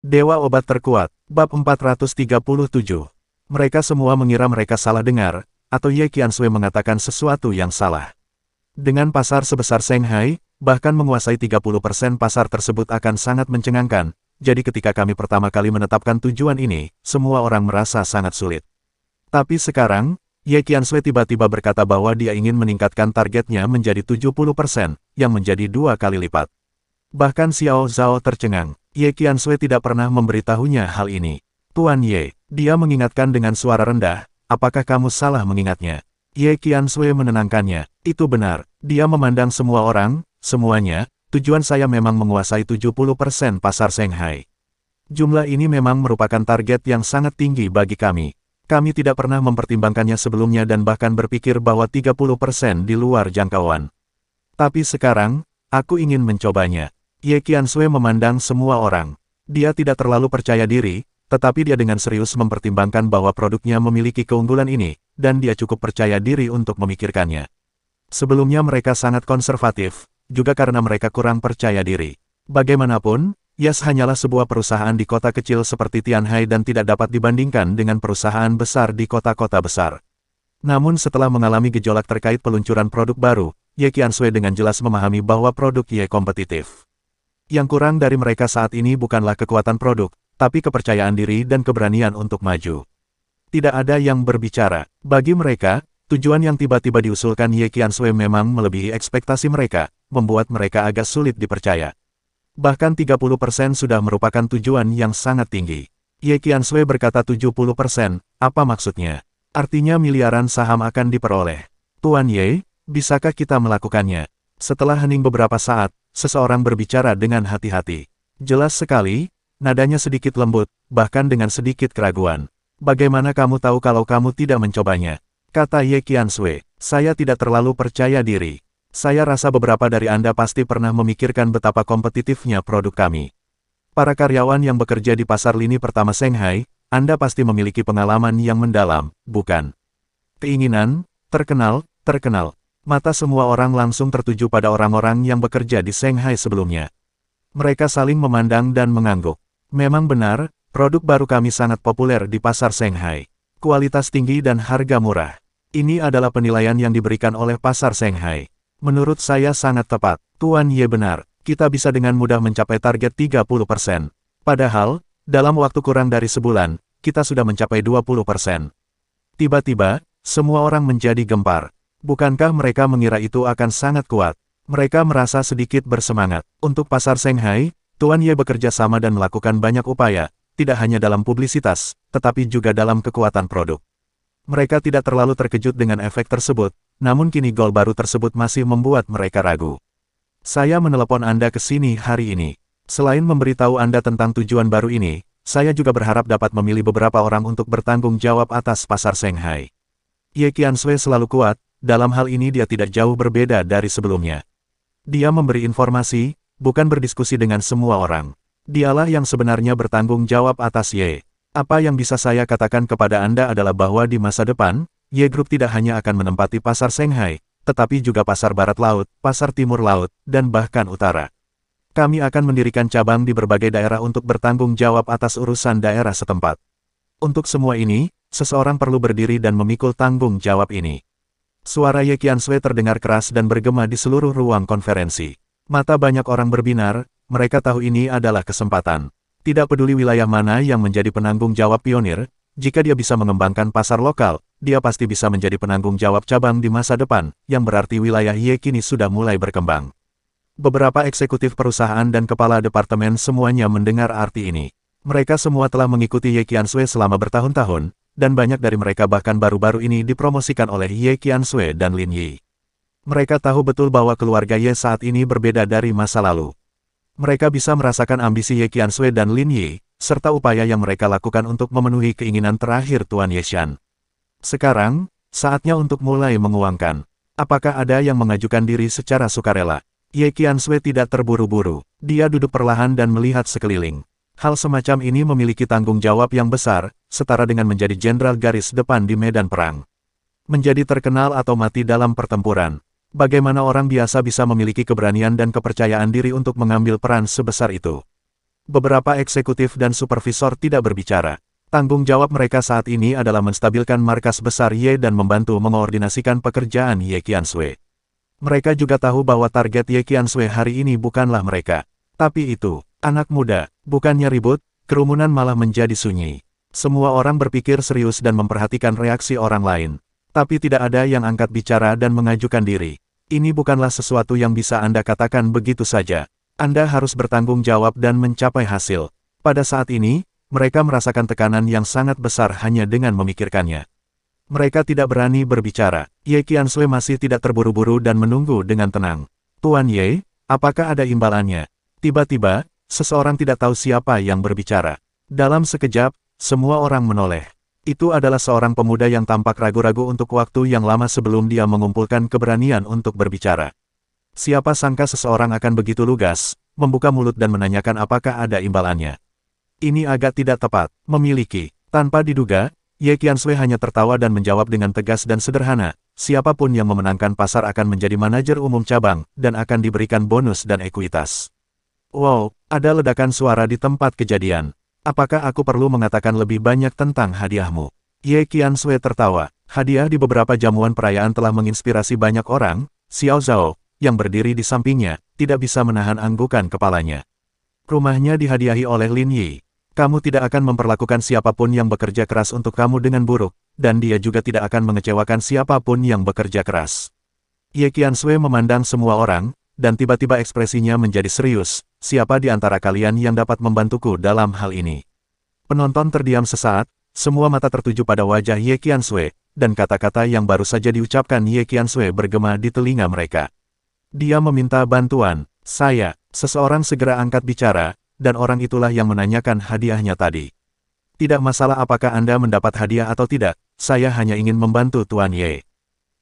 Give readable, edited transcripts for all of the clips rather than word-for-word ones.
Dewa Obat Terkuat, Bab 437. Mereka semua mengira mereka salah dengar, atau Ye Qiansui mengatakan sesuatu yang salah. Dengan pasar sebesar Shanghai, bahkan menguasai 30% pasar tersebut akan sangat mencengangkan, jadi ketika kami pertama kali menetapkan tujuan ini, semua orang merasa sangat sulit. Tapi sekarang, Ye Qiansui tiba-tiba berkata bahwa dia ingin meningkatkan targetnya menjadi 70%, yang menjadi 2 kali lipat. Bahkan Xiao Zhao tercengang. Ye Qiansui tidak pernah memberitahunya hal ini. Tuan Ye, dia mengingatkan dengan suara rendah, apakah kamu salah mengingatnya? Ye Qiansui menenangkannya, itu benar, dia memandang semua orang, semuanya, tujuan saya memang menguasai 70% pasar Shanghai. Jumlah ini memang merupakan target yang sangat tinggi bagi kami. Kami tidak pernah mempertimbangkannya sebelumnya dan bahkan berpikir bahwa 30% di luar jangkauan. Tapi sekarang, aku ingin mencobanya. Ye Qiansui memandang semua orang. Dia tidak terlalu percaya diri, tetapi dia dengan serius mempertimbangkan bahwa produknya memiliki keunggulan ini, dan dia cukup percaya diri untuk memikirkannya. Sebelumnya mereka sangat konservatif, juga karena mereka kurang percaya diri. Bagaimanapun, Yas hanyalah sebuah perusahaan di kota kecil seperti Tianhai dan tidak dapat dibandingkan dengan perusahaan besar di kota-kota besar. Namun setelah mengalami gejolak terkait peluncuran produk baru, Ye Qiansui dengan jelas memahami bahwa produk Ye kompetitif. Yang kurang dari mereka saat ini bukanlah kekuatan produk, tapi kepercayaan diri dan keberanian untuk maju. Tidak ada yang berbicara. Bagi mereka, tujuan yang tiba-tiba diusulkan Ye Qiansui memang melebihi ekspektasi mereka, membuat mereka agak sulit dipercaya. Bahkan 30% sudah merupakan tujuan yang sangat tinggi. Ye Qiansui berkata 70%, apa maksudnya? Artinya miliaran saham akan diperoleh. Tuan Ye, bisakah kita melakukannya? Setelah hening beberapa saat, seseorang berbicara dengan hati-hati. Jelas sekali, nadanya sedikit lembut, bahkan dengan sedikit keraguan. Bagaimana kamu tahu kalau kamu tidak mencobanya? Kata Ye Qiansui, saya tidak terlalu percaya diri. Saya rasa beberapa dari Anda pasti pernah memikirkan betapa kompetitifnya produk kami. Para karyawan yang bekerja di pasar lini pertama Shanghai, Anda pasti memiliki pengalaman yang mendalam, bukan? Keinginan, terkenal. Mata semua orang langsung tertuju pada orang-orang yang bekerja di Shanghai sebelumnya. Mereka saling memandang dan mengangguk. Memang benar, produk baru kami sangat populer di pasar Shanghai. Kualitas tinggi dan harga murah. Ini adalah penilaian yang diberikan oleh pasar Shanghai. Menurut saya sangat tepat. Tuan Ye benar, kita bisa dengan mudah mencapai target 30%. Padahal, dalam waktu kurang dari sebulan, kita sudah mencapai 20%. Tiba-tiba, semua orang menjadi gempar. Bukankah mereka mengira itu akan sangat kuat? Mereka merasa sedikit bersemangat. Untuk pasar Shanghai, Tuan Ye bekerja sama dan melakukan banyak upaya, tidak hanya dalam publisitas, tetapi juga dalam kekuatan produk. Mereka tidak terlalu terkejut dengan efek tersebut, namun kini gol baru tersebut masih membuat mereka ragu. Saya menelepon Anda ke sini hari ini. Selain memberitahu Anda tentang tujuan baru ini, saya juga berharap dapat memilih beberapa orang untuk bertanggung jawab atas pasar Shanghai. Ye Qiansui selalu kuat. Dalam hal ini dia tidak jauh berbeda dari sebelumnya. Dia memberi informasi, bukan berdiskusi dengan semua orang. Dialah yang sebenarnya bertanggung jawab atas Ye. Apa yang bisa saya katakan kepada Anda adalah bahwa di masa depan, Ye Group tidak hanya akan menempati pasar Shanghai, tetapi juga pasar Barat Laut, pasar Timur Laut, dan bahkan Utara. Kami akan mendirikan cabang di berbagai daerah untuk bertanggung jawab atas urusan daerah setempat. Untuk semua ini, seseorang perlu berdiri dan memikul tanggung jawab ini. Suara Ye Qiansui terdengar keras dan bergema di seluruh ruang konferensi. Mata banyak orang berbinar, mereka tahu ini adalah kesempatan. Tidak peduli wilayah mana yang menjadi penanggung jawab pionir, jika dia bisa mengembangkan pasar lokal, dia pasti bisa menjadi penanggung jawab cabang di masa depan, yang berarti wilayah Ye kini sudah mulai berkembang. Beberapa eksekutif perusahaan dan kepala departemen semuanya mendengar arti ini. Mereka semua telah mengikuti Ye Qiansui selama bertahun-tahun, dan banyak dari mereka bahkan baru-baru ini dipromosikan oleh Ye Qiansui dan Lin Yi. Mereka tahu betul bahwa keluarga Ye saat ini berbeda dari masa lalu. Mereka bisa merasakan ambisi Ye Qiansui dan Lin Yi, serta upaya yang mereka lakukan untuk memenuhi keinginan terakhir Tuan Ye Shan. Sekarang, saatnya untuk mulai menguangkan. Apakah ada yang mengajukan diri secara sukarela? Ye Qiansui tidak terburu-buru. Dia duduk perlahan dan melihat sekeliling. Hal semacam ini memiliki tanggung jawab yang besar, setara dengan menjadi jenderal garis depan di medan perang. Menjadi terkenal atau mati dalam pertempuran. Bagaimana orang biasa bisa memiliki keberanian dan kepercayaan diri untuk mengambil peran sebesar itu? Beberapa eksekutif dan supervisor tidak berbicara. Tanggung jawab mereka saat ini adalah menstabilkan markas besar Ye dan membantu mengoordinasikan pekerjaan Ye Qiansui. Mereka juga tahu bahwa target Ye Qiansui hari ini bukanlah mereka. Tapi itu, anak muda, bukannya ribut, kerumunan malah menjadi sunyi. Semua orang berpikir serius dan memperhatikan reaksi orang lain. Tapi tidak ada yang angkat bicara dan mengajukan diri. Ini bukanlah sesuatu yang bisa Anda katakan begitu saja. Anda harus bertanggung jawab dan mencapai hasil. Pada saat ini, mereka merasakan tekanan yang sangat besar hanya dengan memikirkannya. Mereka tidak berani berbicara. Ye Qiansui masih tidak terburu-buru dan menunggu dengan tenang. Tuan Ye, apakah ada imbalannya? Tiba-tiba, seseorang tidak tahu siapa yang berbicara. Dalam sekejap, semua orang menoleh. Itu adalah seorang pemuda yang tampak ragu-ragu untuk waktu yang lama sebelum dia mengumpulkan keberanian untuk berbicara. Siapa sangka seseorang akan begitu lugas, membuka mulut dan menanyakan apakah ada imbalannya. Ini agak tidak tepat, memiliki. Tanpa diduga, Ye Qiansui hanya tertawa dan menjawab dengan tegas dan sederhana, siapapun yang memenangkan pasar akan menjadi manajer umum cabang, dan akan diberikan bonus dan ekuitas. Wow, ada ledakan suara di tempat kejadian. Apakah aku perlu mengatakan lebih banyak tentang hadiahmu? Ye Qiansui tertawa. Hadiah di beberapa jamuan perayaan telah menginspirasi banyak orang. Xiao Zhao, yang berdiri di sampingnya, tidak bisa menahan anggukan kepalanya. Rumahnya dihadiahi oleh Lin Yi. Kamu tidak akan memperlakukan siapapun yang bekerja keras untuk kamu dengan buruk, dan dia juga tidak akan mengecewakan siapapun yang bekerja keras. Ye Qiansui memandang semua orang, dan tiba-tiba ekspresinya menjadi serius. Siapa di antara kalian yang dapat membantuku dalam hal ini? Penonton terdiam sesaat, semua mata tertuju pada wajah Ye Qiansui, dan kata-kata yang baru saja diucapkan Ye Qiansui bergema di telinga mereka. Dia meminta bantuan. Seseorang segera angkat bicara, dan orang itulah yang menanyakan hadiahnya tadi. Tidak masalah apakah Anda mendapat hadiah atau tidak, saya hanya ingin membantu Tuan Ye.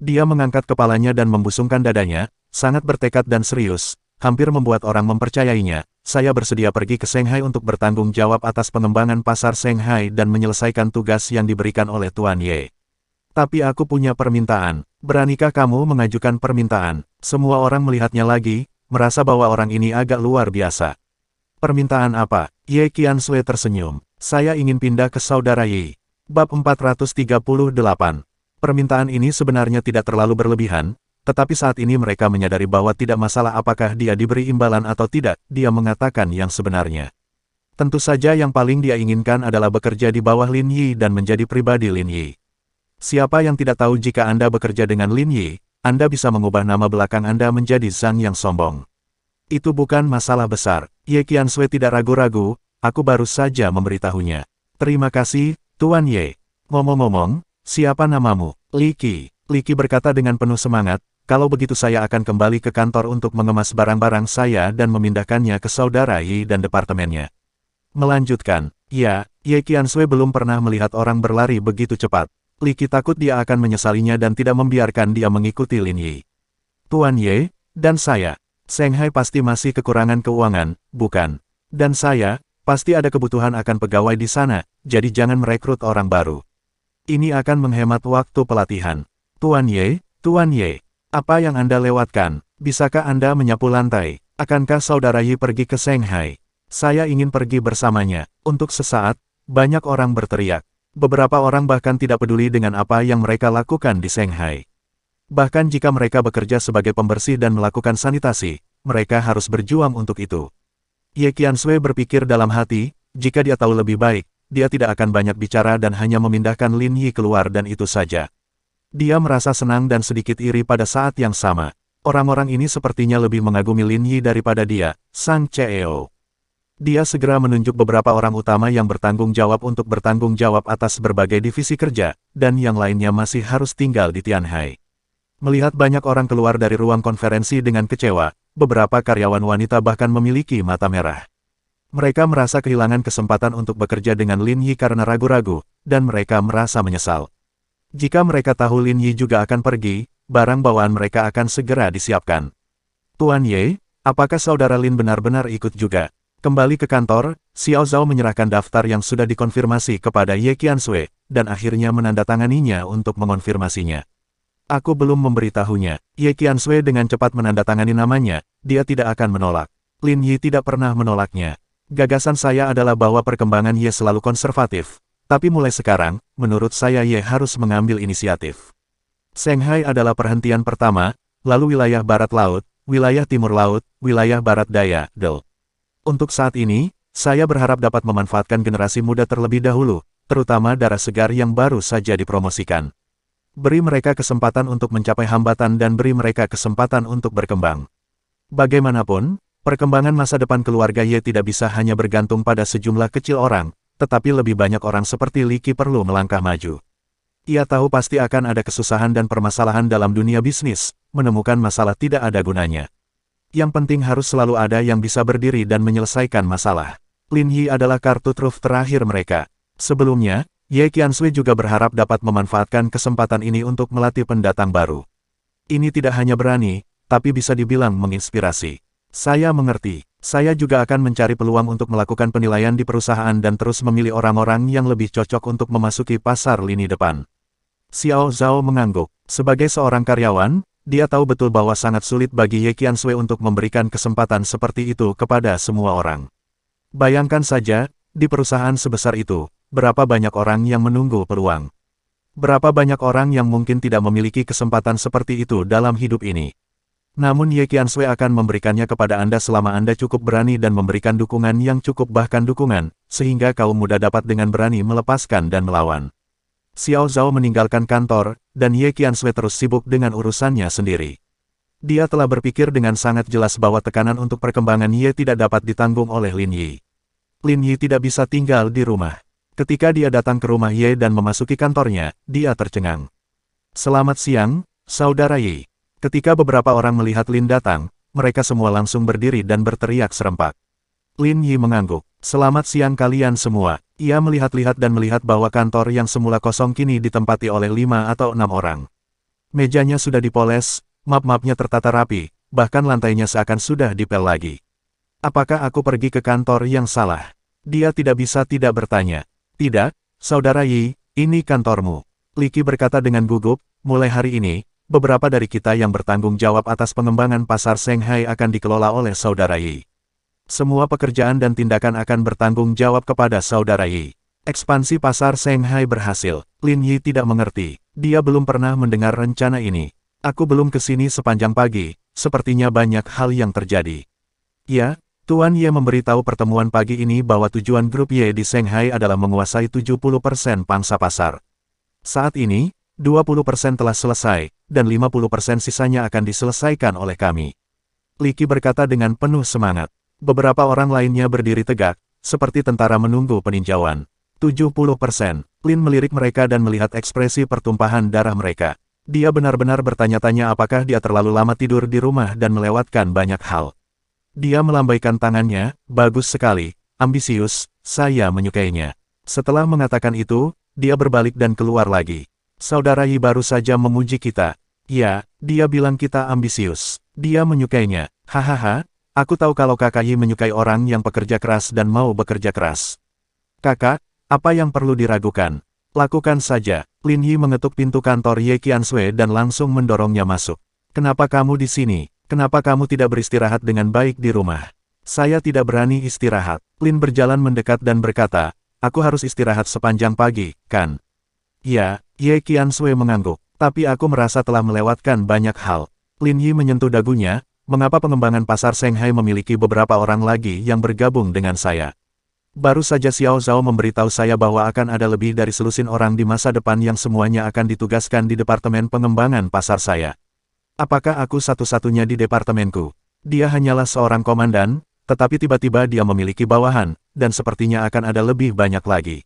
Dia mengangkat kepalanya dan membusungkan dadanya, sangat bertekad dan serius, hampir membuat orang mempercayainya. Saya bersedia pergi ke Shanghai untuk bertanggung jawab atas pengembangan pasar Shanghai dan menyelesaikan tugas yang diberikan oleh Tuan Ye. Tapi aku punya permintaan. Beranikah kamu mengajukan permintaan? Semua orang melihatnya lagi, merasa bahwa orang ini agak luar biasa. Permintaan apa? Ye Qiansui tersenyum. Saya ingin pindah ke Saudara Yi. Bab 438. Permintaan ini sebenarnya tidak terlalu berlebihan, tetapi saat ini mereka menyadari bahwa tidak masalah apakah dia diberi imbalan atau tidak, dia mengatakan yang sebenarnya. Tentu saja yang paling dia inginkan adalah bekerja di bawah Lin Yi dan menjadi pribadi Lin Yi. Siapa yang tidak tahu jika Anda bekerja dengan Lin Yi, Anda bisa mengubah nama belakang Anda menjadi Zhang yang sombong. Itu bukan masalah besar. Ye Qiansui tidak ragu-ragu, aku baru saja memberitahunya. Terima kasih, Tuan Ye. Ngomong-ngomong, siapa namamu? Li Qi. Li Qi berkata dengan penuh semangat, kalau begitu saya akan kembali ke kantor untuk mengemas barang-barang saya dan memindahkannya ke Saudara Yi dan departemennya. Melanjutkan, ya, Ye Qiansui belum pernah melihat orang berlari begitu cepat. Li Qi takut dia akan menyesalinya dan tidak membiarkan dia mengikuti Lin Yi. Tuan Ye, dan saya. Shanghai pasti masih kekurangan keuangan, bukan? Dan saya, pasti ada kebutuhan akan pegawai di sana, jadi jangan merekrut orang baru. Ini akan menghemat waktu pelatihan. Tuan Ye, apa yang Anda lewatkan? Bisakah Anda menyapu lantai? Akankah Saudara Yi pergi ke Shanghai? Saya ingin pergi bersamanya. Untuk sesaat, banyak orang berteriak. Beberapa orang bahkan tidak peduli dengan apa yang mereka lakukan di Shanghai. Bahkan jika mereka bekerja sebagai pembersih dan melakukan sanitasi, mereka harus berjuang untuk itu. Ye Qiansui berpikir dalam hati, jika dia tahu lebih baik, dia tidak akan banyak bicara dan hanya memindahkan Lin Yi keluar dan itu saja. Dia merasa senang dan sedikit iri pada saat yang sama. Orang-orang ini sepertinya lebih mengagumi Lin Yi daripada dia, sang CEO. Dia segera menunjuk beberapa orang utama yang bertanggung jawab untuk bertanggung jawab atas berbagai divisi kerja, dan yang lainnya masih harus tinggal di Tianhai. Melihat banyak orang keluar dari ruang konferensi dengan kecewa, beberapa karyawan wanita bahkan memiliki mata merah. Mereka merasa kehilangan kesempatan untuk bekerja dengan Lin Yi karena ragu-ragu, dan mereka merasa menyesal. Jika mereka tahu Lin Yi juga akan pergi, barang bawaan mereka akan segera disiapkan. Tuan Ye, apakah Saudara Lin benar-benar ikut juga? Kembali ke kantor, Xiao Zhao menyerahkan daftar yang sudah dikonfirmasi kepada Ye Qiansui, dan akhirnya menandatanganinya untuk mengonfirmasinya. Aku belum memberitahunya. Ye Qiansui dengan cepat menandatangani namanya, dia tidak akan menolak. Lin Yi tidak pernah menolaknya. Gagasan saya adalah bahwa perkembangan Ye selalu konservatif, tapi mulai sekarang, menurut saya Ye harus mengambil inisiatif. Shanghai adalah perhentian pertama, lalu wilayah barat laut, wilayah timur laut, wilayah barat daya, Del. Untuk saat ini, saya berharap dapat memanfaatkan generasi muda terlebih dahulu, terutama darah segar yang baru saja dipromosikan. Beri mereka kesempatan untuk mencapai hambatan dan beri mereka kesempatan untuk berkembang. Bagaimanapun, perkembangan masa depan keluarga Ye tidak bisa hanya bergantung pada sejumlah kecil orang, tetapi lebih banyak orang seperti Li Qi perlu melangkah maju. Ia tahu pasti akan ada kesusahan dan permasalahan dalam dunia bisnis, menemukan masalah tidak ada gunanya. Yang penting harus selalu ada yang bisa berdiri dan menyelesaikan masalah. Lin Yi adalah kartu truf terakhir mereka. Sebelumnya, Ye Qiansui juga berharap dapat memanfaatkan kesempatan ini untuk melatih pendatang baru. Ini tidak hanya berani, tapi bisa dibilang menginspirasi. Saya mengerti. Saya juga akan mencari peluang untuk melakukan penilaian di perusahaan dan terus memilih orang-orang yang lebih cocok untuk memasuki pasar lini depan. Xiao Zhao mengangguk. Sebagai seorang karyawan, dia tahu betul bahwa sangat sulit bagi Ye Qiansui untuk memberikan kesempatan seperti itu kepada semua orang. Bayangkan saja, di perusahaan sebesar itu, berapa banyak orang yang menunggu peluang. Berapa banyak orang yang mungkin tidak memiliki kesempatan seperti itu dalam hidup ini. Namun Ye Qiansui akan memberikannya kepada Anda selama Anda cukup berani dan memberikan dukungan yang cukup bahkan dukungan, sehingga kaum muda dapat dengan berani melepaskan dan melawan. Xiao Zhao meninggalkan kantor, dan Ye Qiansui terus sibuk dengan urusannya sendiri. Dia telah berpikir dengan sangat jelas bahwa tekanan untuk perkembangan Ye tidak dapat ditanggung oleh Lin Yi. Lin Yi tidak bisa tinggal di rumah. Ketika dia datang ke rumah Ye dan memasuki kantornya, dia tercengang. Selamat siang, Saudara Yi. Ketika beberapa orang melihat Lin datang, mereka semua langsung berdiri dan berteriak serempak. Lin Yi mengangguk. Selamat siang kalian semua. Ia melihat-lihat dan melihat bahwa kantor yang semula kosong kini ditempati oleh 5 atau 6 orang. Mejanya sudah dipoles, map-mapnya tertata rapi, bahkan lantainya seakan sudah dipel lagi. Apakah aku pergi ke kantor yang salah? Dia tidak bisa tidak bertanya. Tidak, Saudara Yi, ini kantormu. Li Qi berkata dengan gugup, mulai hari ini, beberapa dari kita yang bertanggung jawab atas pengembangan pasar Shanghai akan dikelola oleh Saudara Yi. Semua pekerjaan dan tindakan akan bertanggung jawab kepada Saudara Yi. Ekspansi pasar Shanghai berhasil. Lin Yi tidak mengerti. Dia belum pernah mendengar rencana ini. Aku belum ke sini sepanjang pagi, sepertinya banyak hal yang terjadi. Ya, Tuan Ye memberitahu pertemuan pagi ini bahwa tujuan grup Ye di Shanghai adalah menguasai 70% pangsa pasar. Saat ini, 20% telah selesai, dan 50% sisanya akan diselesaikan oleh kami. Li Qi berkata dengan penuh semangat. Beberapa orang lainnya berdiri tegak, seperti tentara menunggu peninjauan. 70%. Lin melirik mereka dan melihat ekspresi pertumpahan darah mereka. Dia benar-benar bertanya-tanya apakah dia terlalu lama tidur di rumah dan melewatkan banyak hal. Dia melambaikan tangannya, bagus sekali, ambisius, saya menyukainya. Setelah mengatakan itu, dia berbalik dan keluar lagi. Saudara Yi baru saja memuji kita. Ya, dia bilang kita ambisius. Dia menyukainya. Hahaha, aku tahu kalau kakak Yi menyukai orang yang pekerja keras dan mau bekerja keras. Kakak, apa yang perlu diragukan? Lakukan saja. Lin Yi mengetuk pintu kantor Ye Qiansui dan langsung mendorongnya masuk. Kenapa kamu di sini? Kenapa kamu tidak beristirahat dengan baik di rumah? Saya tidak berani istirahat. Lin berjalan mendekat dan berkata, aku harus istirahat sepanjang pagi, kan? Ya, Ye Qiansui mengangguk. Tapi aku merasa telah melewatkan banyak hal. Lin Yi menyentuh dagunya, mengapa pengembangan pasar Shanghai memiliki beberapa orang lagi yang bergabung dengan saya? Baru saja Xiao Zhao memberitahu saya bahwa akan ada lebih dari selusin orang di masa depan yang semuanya akan ditugaskan di departemen pengembangan pasar saya. Apakah aku satu-satunya di departemenku? Dia hanyalah seorang komandan, tetapi tiba-tiba dia memiliki bawahan, dan sepertinya akan ada lebih banyak lagi.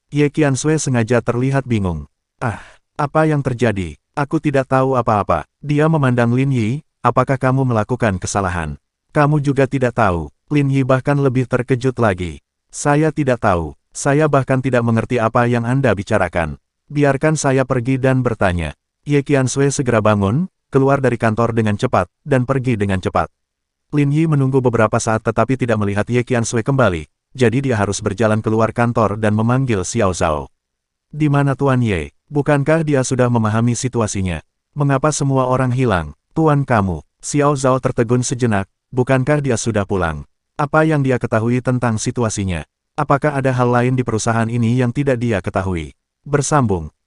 Ye Qiansui sengaja terlihat bingung. Ah, apa yang terjadi? Aku tidak tahu apa-apa. Dia memandang Lin Yi, apakah kamu melakukan kesalahan? Kamu juga tidak tahu. Lin Yi bahkan lebih terkejut lagi. Saya tidak tahu. Saya bahkan tidak mengerti apa yang Anda bicarakan. Biarkan saya pergi dan bertanya. Ye Qiansui segera bangun, keluar dari kantor dengan cepat, dan pergi dengan cepat. Lin Yi menunggu beberapa saat tetapi tidak melihat Ye Qiansui kembali, jadi dia harus berjalan keluar kantor dan memanggil Xiao Zhao. Di mana Tuan Ye? Bukankah dia sudah memahami situasinya? Mengapa semua orang hilang? Tuan kamu. Xiao Zhao tertegun sejenak, bukankah dia sudah pulang? Apa yang dia ketahui tentang situasinya? Apakah ada hal lain di perusahaan ini yang tidak dia ketahui? Bersambung.